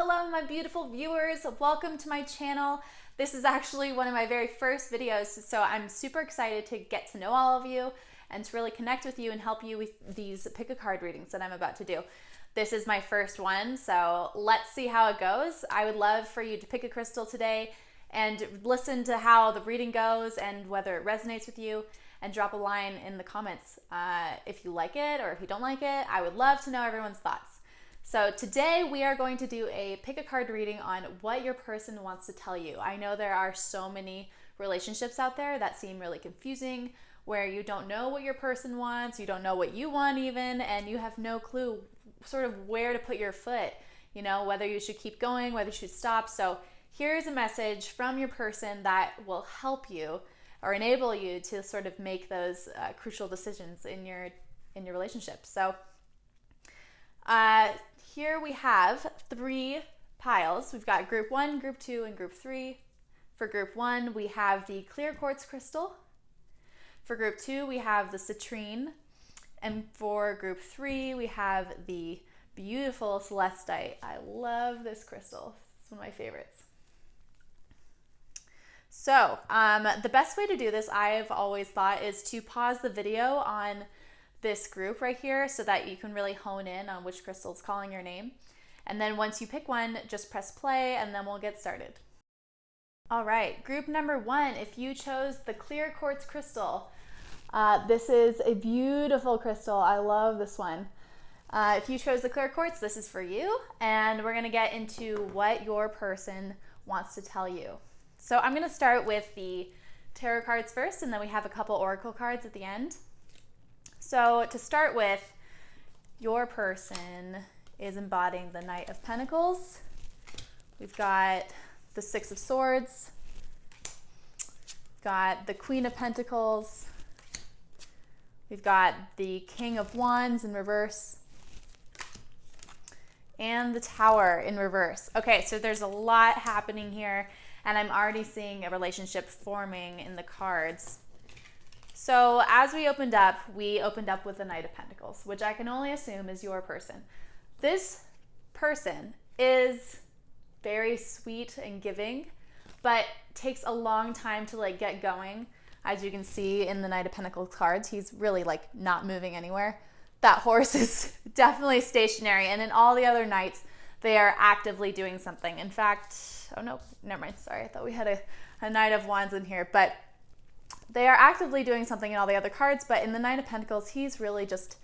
Hello, my beautiful viewers. Welcome to my channel. This is actually one of my very first videos, so I'm super excited to get to know all of you and to really connect with you and help you with these pick a card readings that I'm about to do. This is my first one, so let's see how it goes. I would love for you to pick a crystal today and listen to how the reading goes and whether it resonates with you, and drop a line in the comments if you like it or if you don't like it. I would love to know everyone's thoughts. So today we are going to do a pick a card reading on what your person wants to tell you. I know there are so many relationships out there that seem really confusing, where you don't know what your person wants, you don't know what you want even, and you have no clue sort of where to put your foot, you know, whether you should keep going, whether you should stop. So here's a message from your person that will help you or enable you to sort of make those crucial decisions in your relationship. So here we have 3 piles. We've got group 1, group 2, and group 3. For group 1, we have the clear quartz crystal. For group 2, we have the citrine. And for group 3, we have the beautiful celestite. I love this crystal. It's one of my favorites. So the best way to do this, I've always thought, is to pause the video on this group right here so that you can really hone in on which crystal is calling your name. And then once you pick one, just press play and then we'll get started. All right, group number 1, if you chose the clear quartz crystal, this is a beautiful crystal. I love this one. If you chose the clear quartz, this is for you, and we're gonna get into what your person wants to tell you. So I'm gonna start with the tarot cards first, and then we have a couple oracle cards at the end. So to start with, your person is embodying the Knight of Pentacles. We've got the 6 of Swords, got the Queen of Pentacles, we've got the King of Wands in reverse, and the Tower in reverse. Okay, so there's a lot happening here, and I'm already seeing a relationship forming in the cards. So as we opened up with the Knight of Pentacles, which I can only assume is your person. This person is very sweet and giving, but takes a long time to like get going. As you can see in the Knight of Pentacles cards, he's really like not moving anywhere. That horse is definitely stationary, and in all the other knights, they are actively doing something. In fact, oh no, never mind, sorry, I thought we had a Knight of Wands in here, but they are actively doing something in all the other cards, but in the Knight of Pentacles, he's really just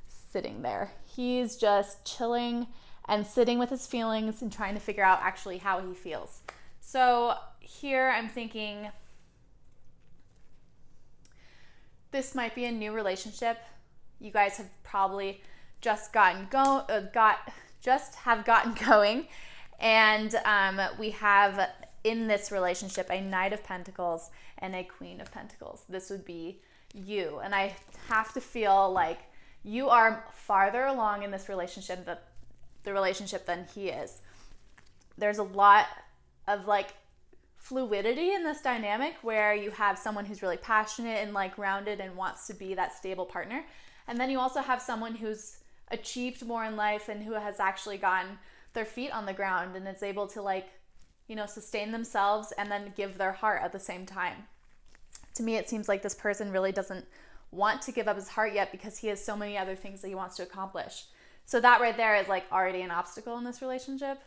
sitting there. He's just chilling and sitting with his feelings and trying to figure out actually how he feels. So here I'm thinking this might be a new relationship. You guys have probably just gotten going, and we have in this relationship a Knight of Pentacles and a Queen of Pentacles. This would be you, and I have to feel like you are farther along in this relationship than he is. There's a lot of like fluidity in this dynamic where you have someone who's really passionate and like grounded and wants to be that stable partner, and then you also have someone who's achieved more in life and who has actually gotten their feet on the ground and is able to like, you know, sustain themselves and then give their heart at the same time. To me, it seems like this person really doesn't want to give up his heart yet because he has so many other things that he wants to accomplish. So that right there is like already an obstacle in this relationship.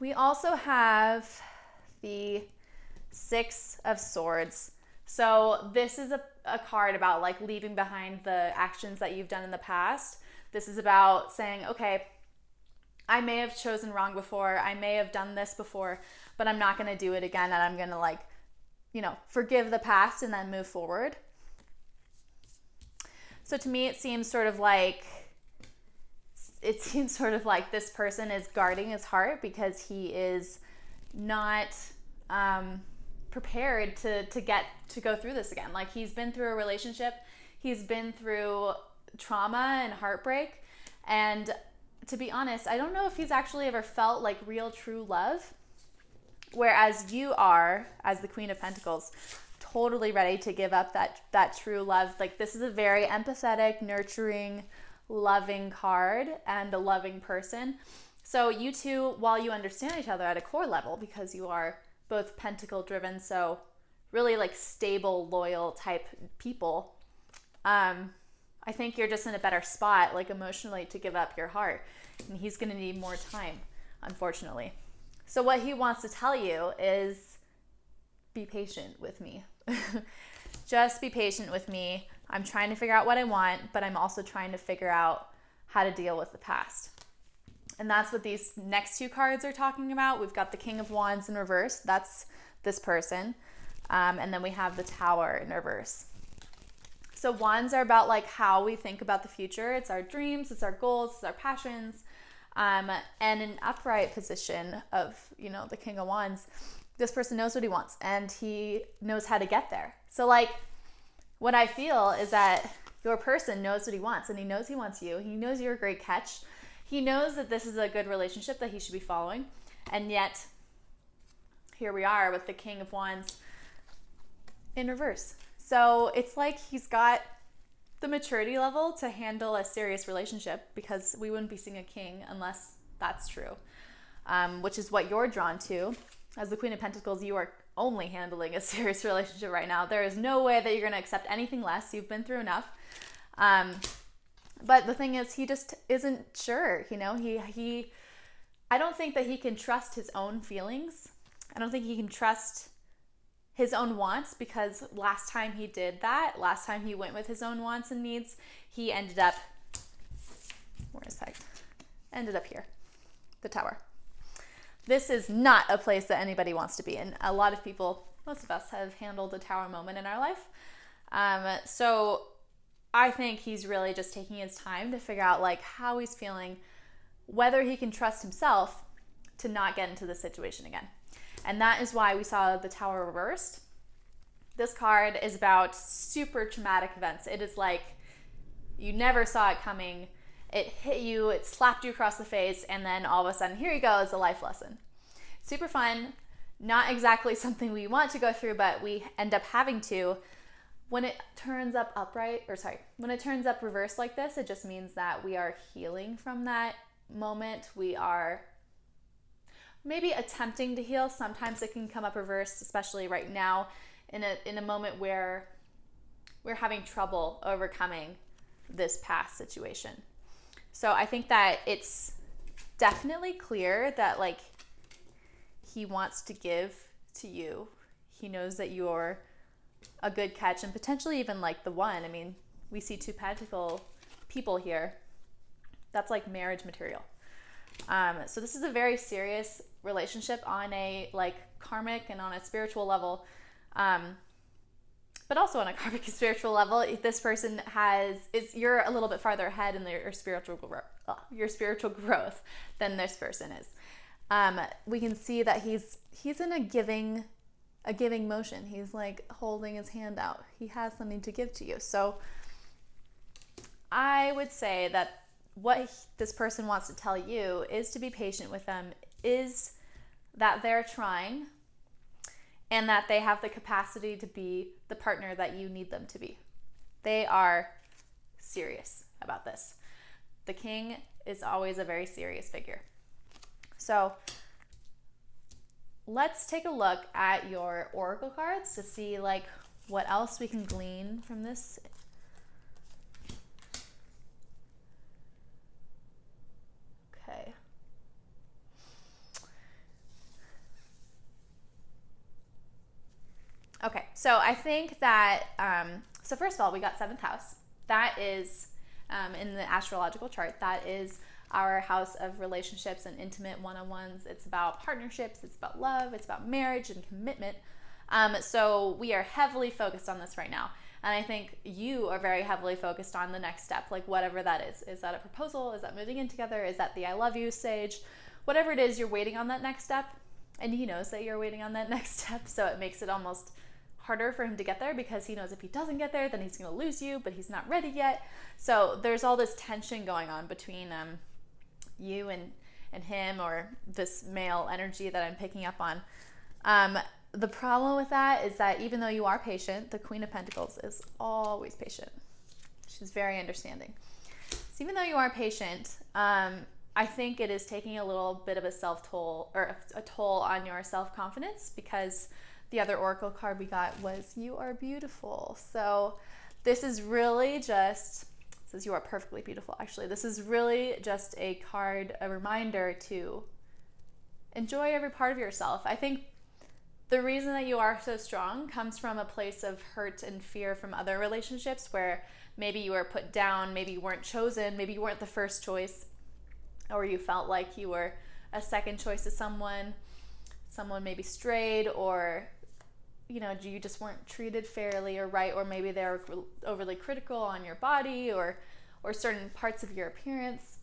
We also have the 6 of Swords. So this is a card about like leaving behind the actions that you've done in the past. This is about saying, okay, I may have chosen wrong before, I may have done this before, but I'm not gonna do it again, and I'm gonna like, you know, forgive the past and then move forward. So to me, it seems sort of like this person is guarding his heart because he is not prepared to go through this again. Like, he's been through a relationship, he's been through trauma and heartbreak, and to be honest, I don't know if he's actually ever felt like real true love, whereas you are, as the Queen of Pentacles, totally ready to give up that true love. Like, this is a very empathetic, nurturing, loving card and a loving person. So you two, while you understand each other at a core level, because you are both pentacle driven, so really like stable, loyal type people, I think you're just in a better spot, like emotionally, to give up your heart. And he's going to need more time, unfortunately. So what he wants to tell you is be patient with me. Just be patient with me. I'm trying to figure out what I want, but I'm also trying to figure out how to deal with the past. And that's what these next two cards are talking about. We've got the King of Wands in reverse. That's this person. And then we have the Tower in reverse. So wands are about like how we think about the future. It's our dreams, it's our goals, it's our passions. And an upright position of, the King of Wands, this person knows what he wants and he knows how to get there. So like what I feel is that your person knows what he wants, and he knows he wants you. He knows you're a great catch. He knows that this is a good relationship that he should be following. And yet here we are with the King of Wands in reverse. So it's like he's got the maturity level to handle a serious relationship, because we wouldn't be seeing a king unless that's true, which is what you're drawn to. As the Queen of Pentacles, you are only handling a serious relationship right now. There is no way that you're going to accept anything less. You've been through enough. But the thing is, he just isn't sure. I don't think that he can trust his own feelings. I don't think he can trust his own wants, because last time he did that, last time he went with his own wants and needs, he ended up here, the Tower. This is not a place that anybody wants to be in. A lot of people, most of us, have handled a Tower moment in our life. So I think he's really just taking his time to figure out like how he's feeling, whether he can trust himself to not get into this situation again. And that is why we saw the Tower reversed. This card is about super traumatic events. It is like you never saw it coming. It hit you, it slapped you across the face, and then all of a sudden, here you go, is a life lesson. Super fun. Not exactly something we want to go through, but we end up having to. When it turns up when it turns up reverse like this, it just means that we are healing from that moment. We are maybe attempting to heal. Sometimes it can come up reversed, especially right now in a moment where we're having trouble overcoming this past situation. So I think that it's definitely clear that like he wants to give to you. He knows that you're a good catch and potentially even like the one. I mean, we see two pentacle people here. That's like marriage material. So this is a very serious relationship on a like karmic and on a spiritual level. But also on a karmic and spiritual level, this person you're a little bit farther ahead in your spiritual growth than this person is. We can see that he's in a giving motion. He's like holding his hand out. He has something to give to you. So I would say that what this person wants to tell you is to be patient with them, is that they're trying, and that they have the capacity to be the partner that you need them to be. They are serious about this. The king is always a very serious figure. So let's take a look at your oracle cards to see like what else we can glean from this. Okay. Okay, so I think that, so first of all, we got 7th house. That is, in the astrological chart, that is our house of relationships and intimate one-on-ones. It's about partnerships, it's about love, it's about marriage and commitment. So we are heavily focused on this right now. And I think you are very heavily focused on the next step, like whatever that is. Is that a proposal? Is that moving in together? Is that the I love you stage? Whatever it is, you're waiting on that next step. And he knows that you're waiting on that next step, so it makes it almost harder for him to get there, because he knows if he doesn't get there, then he's going to lose you, but he's not ready yet. So there's all this tension going on between you and him, or this male energy that I'm picking up on. The problem with that is that even though you are patient, the Queen of Pentacles is always patient. She's very understanding. So even though you are patient, I think it is taking a little bit of a self-toll or a toll on your self-confidence, because the other oracle card we got was you are beautiful. So this is really just, it says you are perfectly beautiful. Actually, this is really just a card, a reminder to enjoy every part of yourself. I think the reason that you are so strong comes from a place of hurt and fear from other relationships where maybe you were put down, maybe you weren't chosen, maybe you weren't the first choice, or you felt like you were a second choice to someone maybe strayed, or you just weren't treated fairly or right, or maybe they were overly critical on your body or certain parts of your appearance,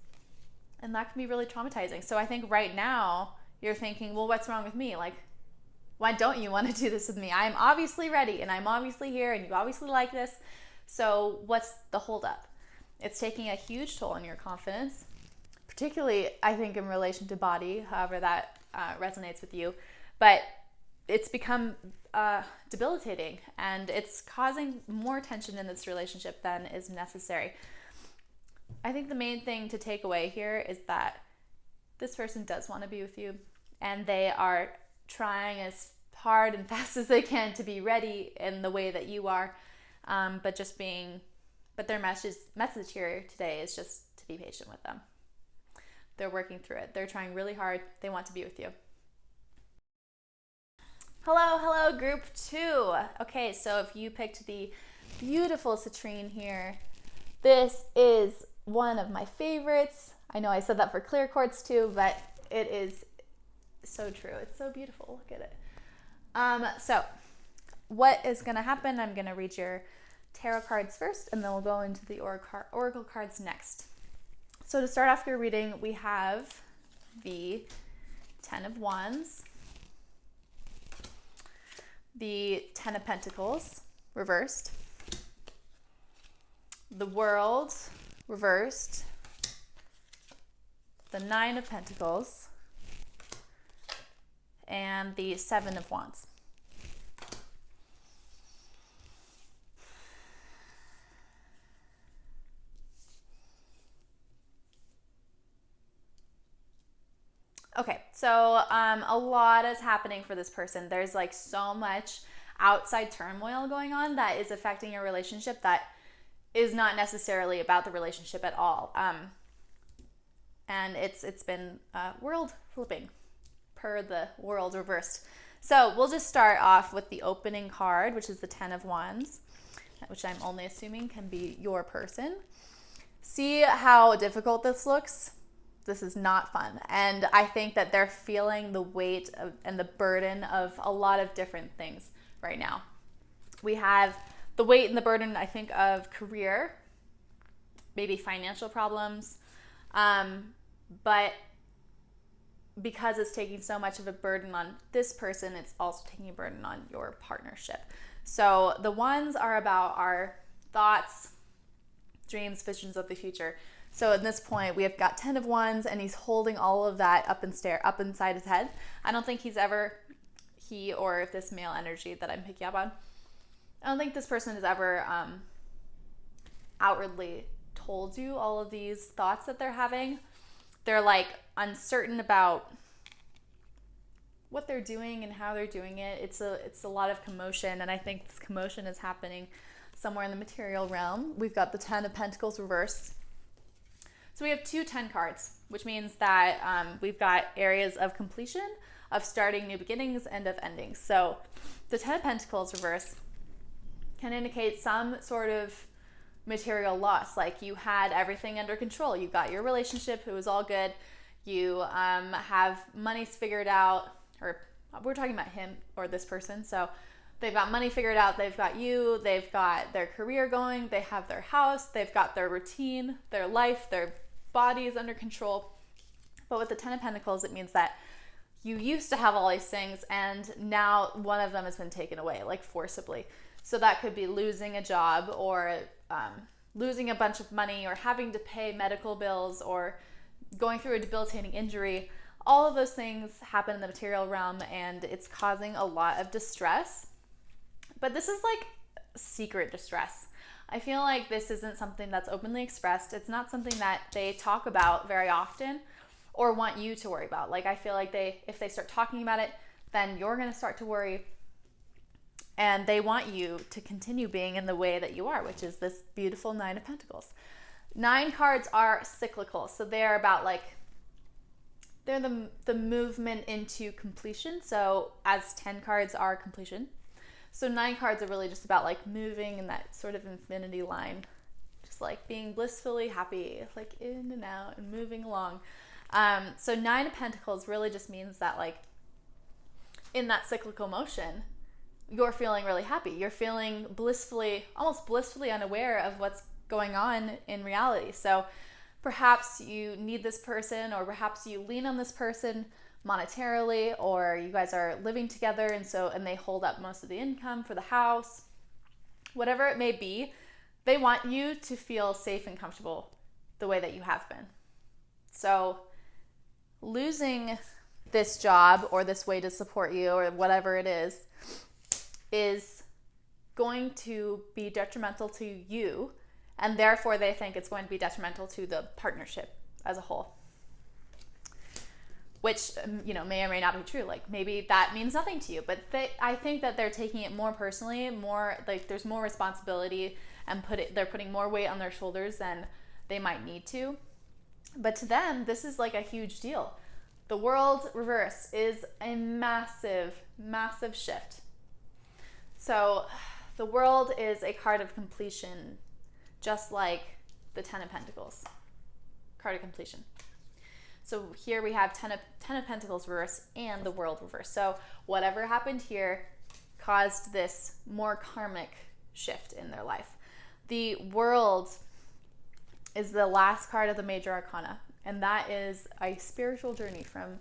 and that can be really traumatizing. So I think right now you're thinking, well, what's wrong with me? Like, why don't you want to do this with me? I'm obviously ready, and I'm obviously here, and you obviously like this. So what's the holdup? It's taking a huge toll on your confidence, particularly, I think, in relation to body, however that resonates with you. But it's become debilitating, and it's causing more tension in this relationship than is necessary. I think the main thing to take away here is that this person does want to be with you, and they are trying as hard and fast as they can to be ready in the way that you are, but their message here today is just to be patient with them. They're working through it. They're trying really hard. They want to be with you. Hello, group 2. Okay, so if you picked the beautiful Citrine here, this is one of my favorites. I know I said that for clear quartz too, but it is so true. It's so beautiful. Look at it. So what is going to happen? I'm going to read your tarot cards first, and then we'll go into the oracle cards next. So to start off your reading, we have the 10 of Wands, the 10 of Pentacles reversed, the World reversed, the 9 of Pentacles, and the 7 of Wands. Okay, so a lot is happening for this person. There's like so much outside turmoil going on that is affecting your relationship that is not necessarily about the relationship at all. And it's been world flipping per the World reversed. So we'll just start off with the opening card, which is the 10 of Wands, which I'm only assuming can be your person. See how difficult this looks? This is not fun. And I think that they're feeling the weight and the burden of a lot of different things right now. We have the weight and the burden, I think, of career, maybe financial problems, but because it's taking so much of a burden on this person, it's also taking a burden on your partnership. So the Wands are about our thoughts, dreams, visions of the future. So at this point, we have got 10 of Wands, and he's holding all of that up inside his head. I don't think he or if this male energy that I'm picking up on, I don't think this person has ever outwardly told you all of these thoughts that they're having. They're like uncertain about what they're doing and how they're doing it. It's a lot of commotion, and I think this commotion is happening somewhere in the material realm. We've got the 10 of Pentacles reversed. So we have 2 10 cards, which means that we've got areas of completion, of starting new beginnings, and of endings. So the 10 of Pentacles reverse can indicate some sort of material loss, like you had everything under control. You got your relationship, it was all good. You have money's figured out, or we're talking about him or this person. So they've got money figured out, they've got you, they've got their career going, they have their house, they've got their routine, their life, their body is under control. But with the 10 of Pentacles, it means that you used to have all these things, and now one of them has been taken away, like forcibly. So that could be losing a job, or losing a bunch of money, or having to pay medical bills, or going through a debilitating injury. All of those things happen in the material realm, and it's causing a lot of distress. But this is like secret distress. I feel like this isn't something that's openly expressed. It's not something that they talk about very often or want you to worry about. Like, I feel like if they start talking about it, then you're going to start to worry. And they want you to continue being in the way that you are, which is this beautiful Nine of Pentacles. 9 cards are cyclical. So they're about like, they're the movement into completion. So as 10 cards are completion. So 9 cards are really just about like moving in that sort of infinity line. Just like being blissfully happy, like in and out and moving along. So 9 of Pentacles really just means that like in that cyclical motion, you're feeling really happy. You're feeling blissfully, almost blissfully unaware of what's going on in reality. So perhaps you need this person, or perhaps you lean on this person monetarily, or you guys are living together and they hold up most of the income for the house. Whatever it may be, they want you to feel safe and comfortable the way that you have been. So losing this job or this way to support you or whatever it is going to be detrimental to you, and therefore they think it's going to be detrimental to the partnership as a whole. Which, may or may not be true. Like, maybe that means nothing to you, but I think that they're taking it more personally, more like there's more responsibility, and they're putting more weight on their shoulders than they might need to. But to them, this is like a huge deal. The world reverse is a massive, massive shift. So the world is a card of completion, just like the 10 of Pentacles, card of completion. So here we have 10 of Pentacles reverse and the world reverse. So whatever happened here caused this more karmic shift in their life. The world is the last card of the major arcana, and that is a spiritual journey from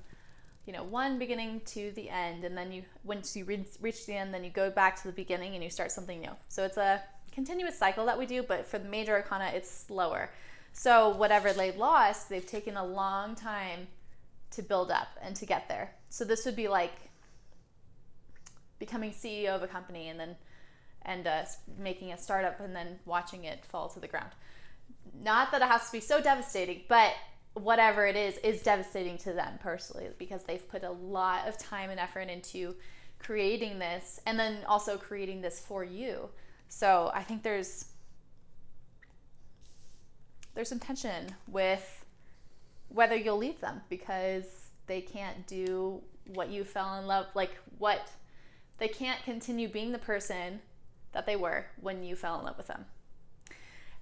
one beginning to the end, and then once you reach the end, then you go back to the beginning and you start something new. So it's a continuous cycle that we do, but for the major arcana, it's slower. So whatever they lost, they've taken a long time to build up and to get there. So this would be like becoming CEO of a company and making a startup and then watching it fall to the ground. Not that it has to be so devastating, but whatever it is devastating to them personally, because they've put a lot of time and effort into creating this, and then also creating this for you. So I think there's some tension with whether you'll leave them because they can't do what you fell in love, they can't continue being the person that they were when you fell in love with them.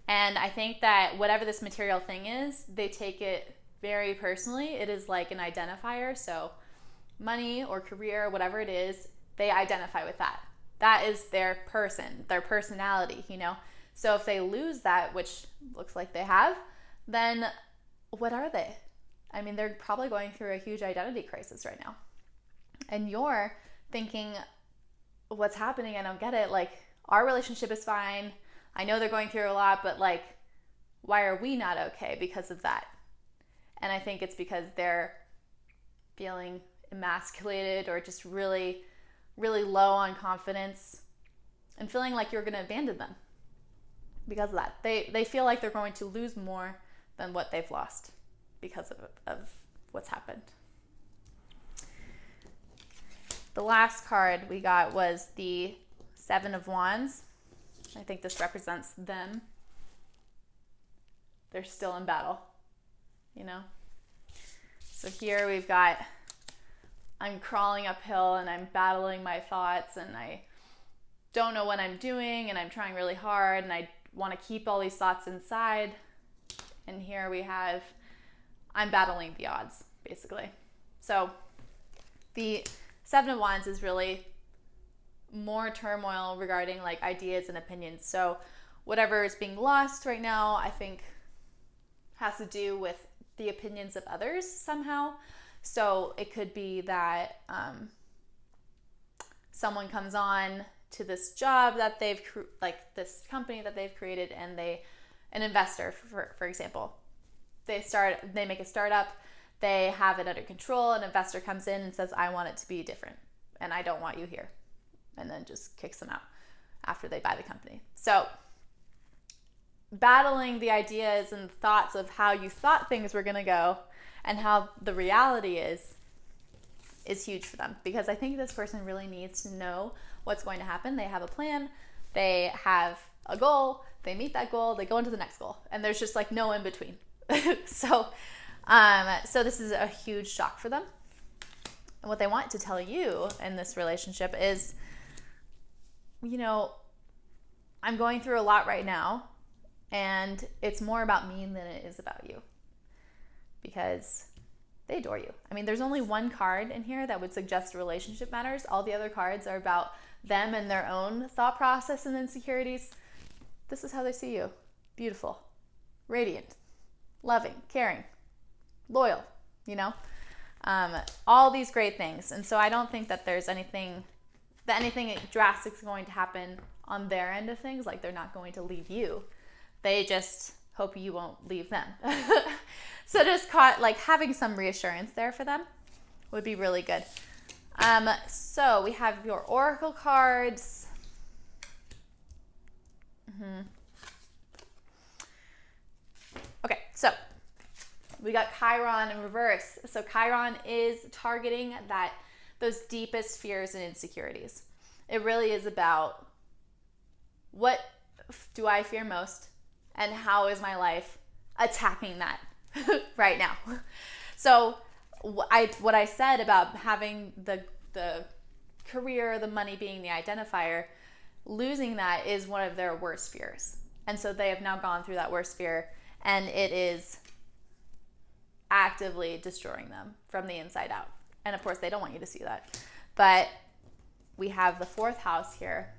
And I think that whatever this material thing is, they take it very personally. It is like an identifier. So money or career, whatever it is, they identify with that. That is their person, their personality, So if they lose that, which looks like they have, then what are they? I mean, they're probably going through a huge identity crisis right now. And you're thinking, what's happening? I don't get it. Like, our relationship is fine. I know they're going through a lot, but like, why are we not okay because of that? And I think it's because they're feeling emasculated or just really, really low on confidence and feeling like you're going to abandon them because of that. They feel like they're going to lose more than what they've lost because of what's happened. The last card we got was the 7 of Wands. I think this represents them. They're still in battle, So here we've got, I'm crawling uphill and I'm battling my thoughts and I don't know what I'm doing and I'm trying really hard and I want to keep all these thoughts inside. And here we have, I'm battling the odds, basically. So the 7 of Wands is really more turmoil regarding like ideas and opinions. So whatever is being lost right now, I think has to do with the opinions of others somehow. So it could be that someone comes on to this job that this company that they've created, and an investor, for example, they make a startup, they have it under control, an investor comes in and says, I want it to be different and I don't want you here, and then just kicks them out after they buy the company. So battling the ideas and thoughts of how you thought things were going to go and how the reality is huge for them, because I think this person really needs to know what's going to happen. They have a plan, they have a goal, they meet that goal, they go into the next goal, and there's just like no in between. So this is a huge shock for them. And what they want to tell you in this relationship is, you know, I'm going through a lot right now, and it's more about me than it is about you, because they adore you. I mean, there's only one card in here that would suggest relationship matters. All the other cards are about them and their own thought process and insecurities. This is how they see you. Beautiful, radiant, loving, caring, loyal, you know, all these great things. And so I don't think that there's anything drastic is going to happen on their end of things. Like, they're not going to leave you. They just hope you won't leave them. So just like having some reassurance there for them would be really good. So we have your oracle cards. Okay, so we got Chiron in reverse. So Chiron is targeting those deepest fears and insecurities. It really is about, what do I fear most, and how is my life attacking that right now? So what I said about having the career, the money being the identifier, losing that is one of their worst fears. And so they have now gone through that worst fear, and it is actively destroying them from the inside out. And of course, they don't want you to see that. But we have the 4th house here,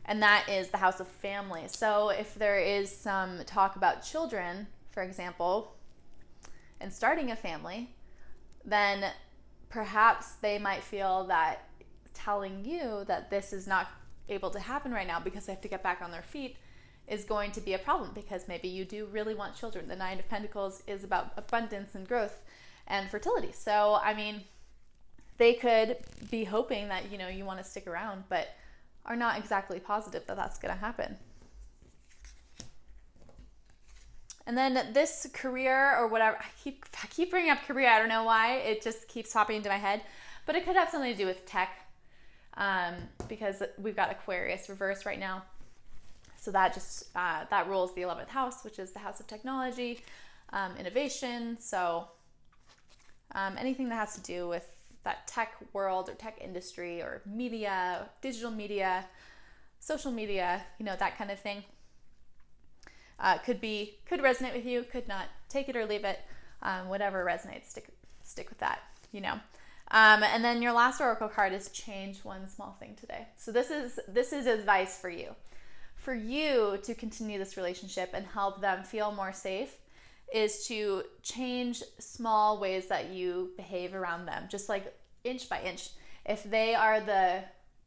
and that is the house of family. So if there is some talk about children, for example, and starting a family, then perhaps they might feel that telling you that this is not able to happen right now because they have to get back on their feet is going to be a problem, because maybe you do really want children. The 9 of Pentacles is about abundance and growth and fertility. So, I mean, they could be hoping that, you know, you want to stick around, but are not exactly positive that that's going to happen. And then this career or whatever, I keep bringing up career. I don't know why. It just keeps popping into my head. But it could have something to do with tech, because we've got Aquarius reverse right now. So that just, that rules the 11th house, which is the house of technology, innovation. So anything that has to do with that tech world or tech industry or media, digital media, social media, you know, that kind of thing. Could resonate with you, could not. Take it or leave it. Whatever resonates, stick with that, you know. And then your last oracle card is change one small thing today. So this is advice for you. For you to continue this relationship and help them feel more safe is to change small ways that you behave around them, just like inch by inch. If they are the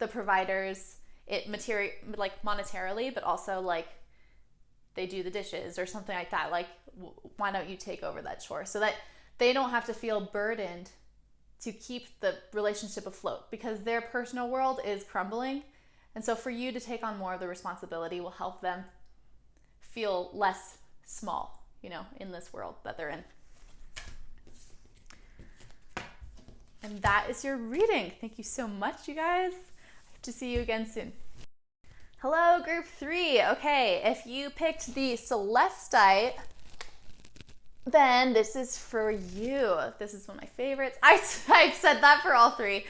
providers, like monetarily, but also like they do the dishes or something like that, like why don't you take over that chore so that they don't have to feel burdened to keep the relationship afloat, because their personal world is crumbling. And so for you to take on more of the responsibility will help them feel less small, you know, in this world that they're in. And that is your reading. Thank you so much, you guys. I hope to see you again soon. Hello, group 3. Okay, if you picked the Celestite, then this is for you. This is one of my favorites. I've said that for all 3.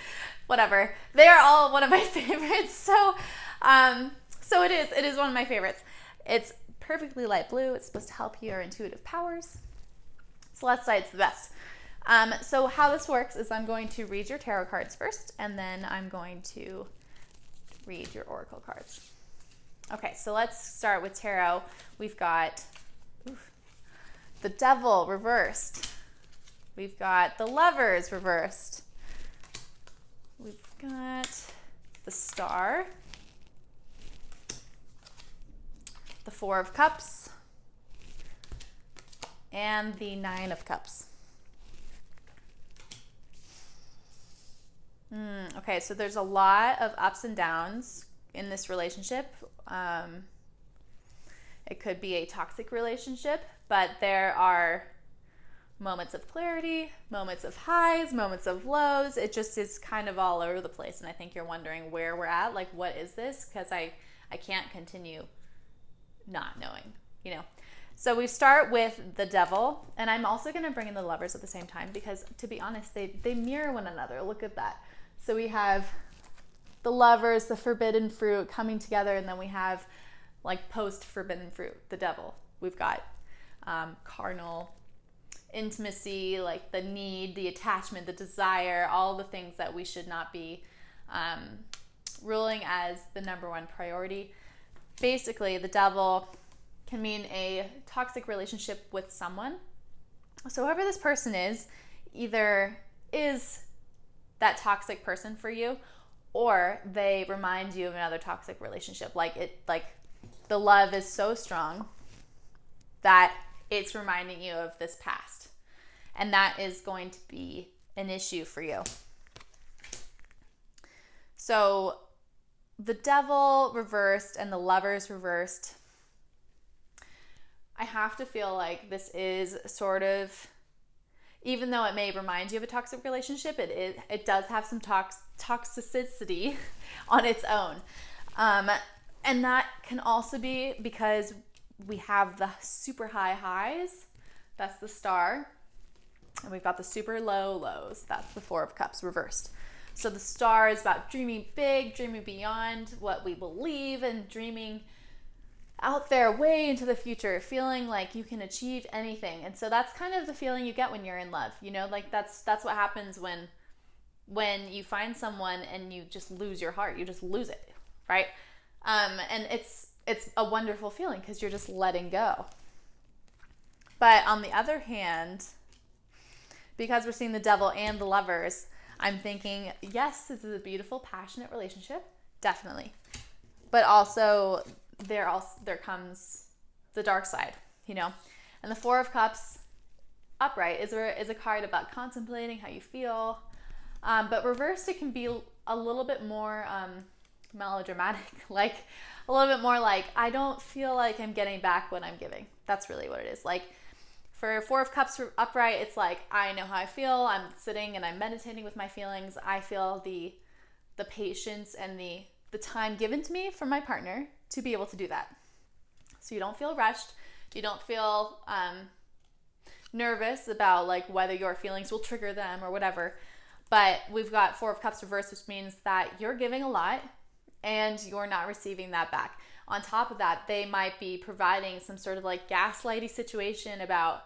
Whatever. They are all one of my favorites. So it is one of my favorites. It's perfectly light blue. It's supposed to help your intuitive powers. Celestite's the best. So how this works is I'm going to read your tarot cards first, and then I'm going to read your oracle cards. Okay, so let's start with tarot. We've got the Devil reversed. We've got the Lovers reversed. We've got the Star, the 4 of Cups, and the 9 of Cups. Okay, so there's a lot of ups and downs in this relationship. It could be a toxic relationship, but there are moments of clarity, moments of highs, moments of lows. It just is kind of all over the place. And I think you're wondering where we're at. Like, what is this? Because I can't continue not knowing, you know. So we start with the Devil, and I'm also going to bring in the Lovers at the same time because, to be honest, they mirror one another. Look at that. So we have the Lovers, the forbidden fruit coming together, and then we have like post-forbidden fruit, the Devil. We've got carnal intimacy, like the need, the attachment, the desire, all the things that we should not be ruling as the number one priority. Basically, the Devil can mean a toxic relationship with someone. So whoever this person is, either is that toxic person for you, or they remind you of another toxic relationship. Like the love is so strong that it's reminding you of this past. And that is going to be an issue for you. So the Devil reversed and the Lovers reversed, I have to feel like this is sort of, even though it may remind you of a toxic relationship, it does have some toxicity on its own. And that can also be because we have the super high highs, that's the Star, and we've got the super low lows, that's the Four of Cups reversed. So the Star is about dreaming big, dreaming beyond what we believe, and dreaming out there way into the future, feeling like you can achieve anything. And so that's kind of the feeling you get when you're in love, you know, like that's what happens when you find someone and you just lose your heart, you just lose it, right? And it's a wonderful feeling because you're just letting go. But on the other hand, because we're seeing the Devil and the Lovers, I'm thinking, yes, this is a beautiful, passionate relationship, definitely. But also there comes the dark side, you know. And the Four of Cups upright is a card about contemplating how you feel, but reversed, it can be a little bit more melodramatic, like a little bit more like, I don't feel like I'm getting back what I'm giving. That's really what it is. Like for Four of Cups upright, it's like, I know how I feel, I'm sitting and I'm meditating with my feelings, I feel the patience and the time given to me from my partner to be able to do that. So you don't feel rushed, you don't feel nervous about like whether your feelings will trigger them or whatever. But we've got Four of Cups reversed, which means that you're giving a lot and you're not receiving that back. On top of that, they might be providing some sort of like gaslighty situation about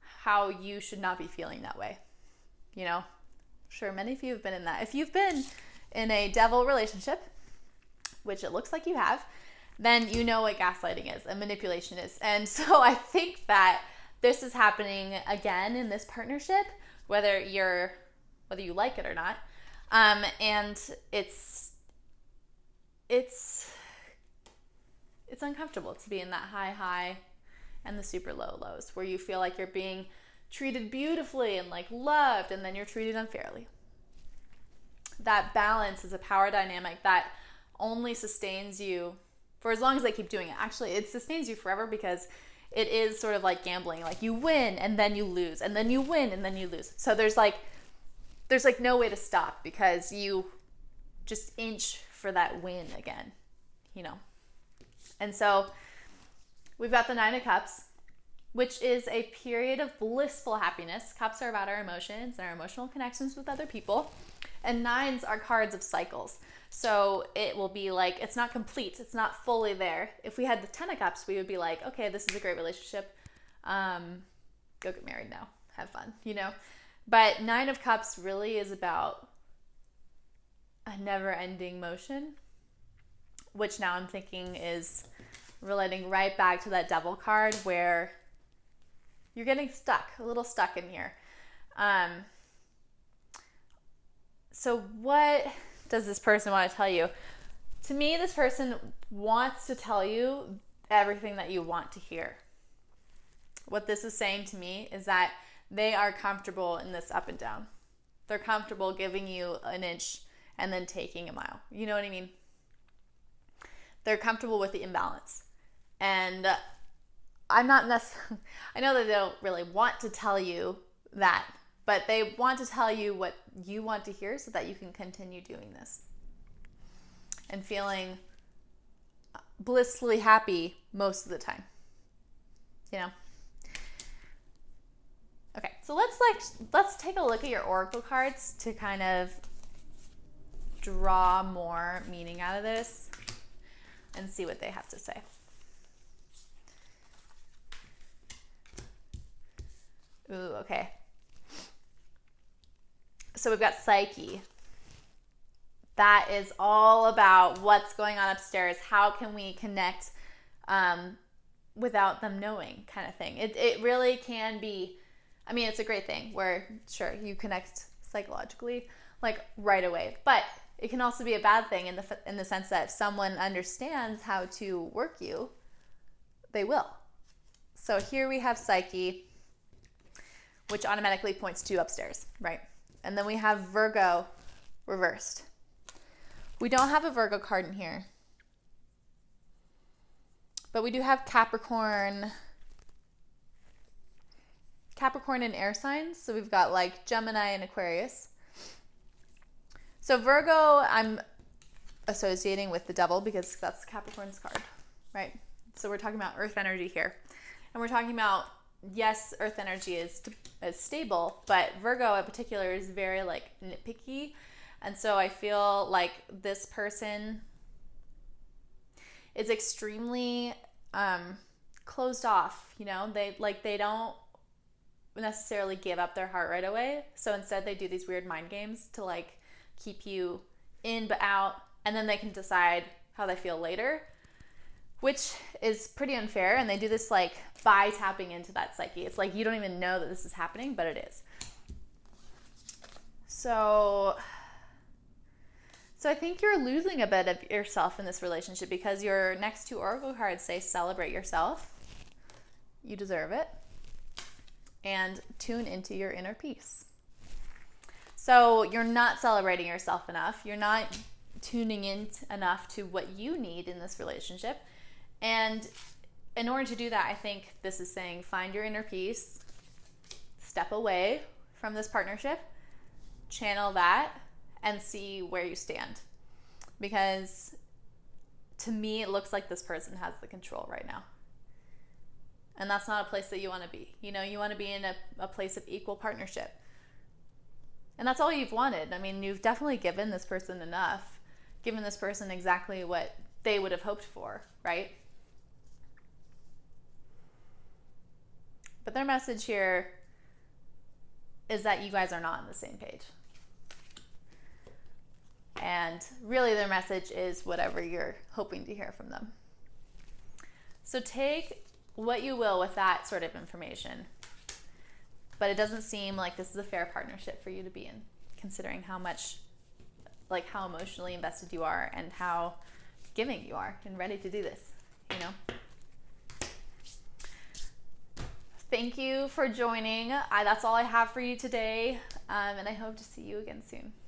how you should not be feeling that way. You know, I'm sure many of you have been in that. If you've been in a Devil relationship, which it looks like you have, then you know what gaslighting is and manipulation is. And so I think that this is happening again in this partnership, whether you like it or not. And it's uncomfortable to be in that high and the super low lows, where you feel like you're being treated beautifully and like loved, and then you're treated unfairly. That balance is a power dynamic that only sustains you for as long as they keep doing it. Actually, it sustains you forever because it is sort of like gambling. Like you win and then you lose, and then you win and then you lose. So there's like no way to stop because you just inch for that win again, you know. And so we've got the Nine of Cups, which is a period of blissful happiness. Cups are about our emotions and our emotional connections with other people. And nines are cards of cycles. So it will be like, it's not complete. It's not fully there. If we had the 10 of Cups, we would be like, okay, this is a great relationship. Go get married now. Have fun, you know? But Nine of Cups really is about a never-ending motion, which now I'm thinking is relating right back to that Devil card where you're getting stuck, a little stuck in here. So what does this person want to tell you? To me, this person wants to tell you everything that you want to hear. What this is saying to me is that they are comfortable in this up and down. They're comfortable giving you an inch and then taking a mile. You know what I mean? They're comfortable with the imbalance. And I'm not necessarily, I know that they don't really want to tell you that, but they want to tell you what you want to hear so that you can continue doing this and feeling blissfully happy most of the time, you know? Okay, so let's take a look at your oracle cards to kind of draw more meaning out of this and see what they have to say. Ooh, okay. So we've got Psyche. That is all about what's going on upstairs. How can we connect without them knowing, kind of thing. It really can be, I mean, it's a great thing where, sure, you connect psychologically, like right away. But it can also be a bad thing in the sense that if someone understands how to work you, they will. So here we have Psyche, which automatically points to upstairs, right? And then we have Virgo reversed. We don't have a Virgo card in here, but we do have Capricorn and air signs. So we've got like Gemini and Aquarius. So Virgo, I'm associating with the devil because that's Capricorn's card, right? So we're talking about earth energy here. And we're talking about, yes, earth energy is stable, but Virgo in particular is very like nitpicky. And so I feel like this person is extremely closed off, you know? They don't necessarily give up their heart right away. So instead they do these weird mind games to like keep you in but out, and then they can decide how they feel later, which is pretty unfair. And they do this like by tapping into that psyche. It's like you don't even know that this is happening, but it is. So I think you're losing a bit of yourself in this relationship because your next two oracle cards say celebrate yourself. You deserve it. And tune into your inner peace. So you're not celebrating yourself enough. You're not tuning in enough to what you need in this relationship. And in order to do that, I think this is saying find your inner peace, step away from this partnership, channel that, and see where you stand. Because to me, it looks like this person has the control right now. And that's not a place that you want to be. You know, you want to be in a place of equal partnership. And that's all you've wanted. I mean, you've definitely given this person enough, given this person exactly what they would have hoped for, right? But their message here is that you guys are not on the same page. And really their message is whatever you're hoping to hear from them. So take what you will with that sort of information. But it doesn't seem like this is a fair partnership for you to be in, considering how much, like how emotionally invested you are and how giving you are and ready to do this, you know? Thank you for joining. That's all I have for you today. And I hope to see you again soon.